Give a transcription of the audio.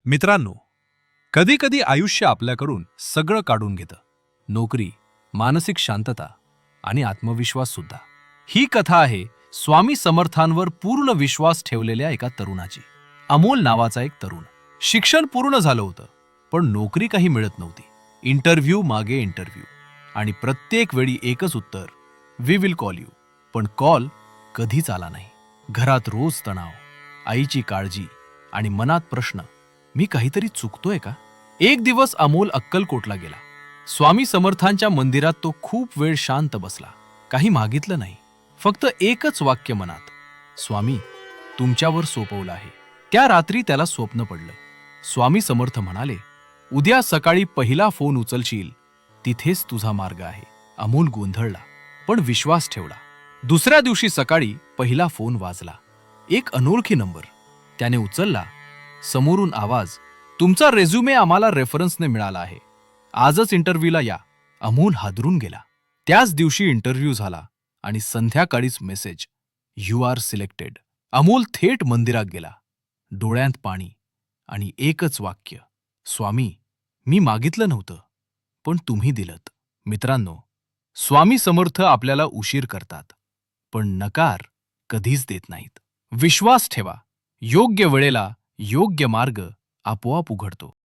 मित्रांनो, कधी-कधी आयुष्य आपल्याकडून सगळं काढून घेतं. नोकरी, मानसिक शांतता आणि आत्मविश्वास सुद्धा. ही कथा आहे स्वामी समर्थांवर पूर्ण विश्वास ठेवलेल्या एका तरुणाची. अमोल नावाचा एक तरुण. शिक्षण पूर्ण झालं होतं, पण नोकरी काही मिळत नव्हती. इंटरव्ह्यू मागे इंटरव्ह्यू आणि प्रत्येक वेळी एकच उत्तर, वी विल कॉल यू. पण कॉल कधीच आला नाही. घरात रोज तणाव, आईची काळजी आणि मनात प्रश्न, मी काहीतरी चुकतोय का? एक दिवस अमोल अक्कलकोटला गेला. स्वामी समर्थांच्या मंदिरात तो खूप वेळ शांत बसला. काही मागितलं नाही, फक्त एकच वाक्य मनात, स्वामी, तुमच्यावर सोपवलं आहे. त्या रात्री त्याला स्वप्न पडलं. स्वामी समर्थ म्हणाले, उद्या सकाळी पहिला फोन उचलशील, तिथेच तुझा मार्ग आहे. अमोल गोंधळला, पण विश्वास ठेवला. दुसऱ्या दिवशी सकाळी पहिला फोन वाजला. एक अनोळखी नंबर. त्याने उचलला. समोरून आवाज, तुमचा रेझ्युमे आम्हाला रेफरन्सने मिळाला आहे. आजच इंटरव्ह्यूला या. अमोल हादरून गेला. त्याच दिवशी इंटरव्ह्यू झाला आणि संध्याकाळीच message, you are selected. Amol थेट मंदिरात गेला. डोळ्यांत पाणी आणि एकच वाक्य, स्वामी, मी मागितलं नव्हतं, पण तुम्ही दिलत. मित्रांनो, स्वामी समर्थ आपल्याला उशीर करतात, पण नकार कधीच देत नाहीत. विश्वास ठेवा, योग्य वेळेला योग्य मार्ग आपोआप उघडतो.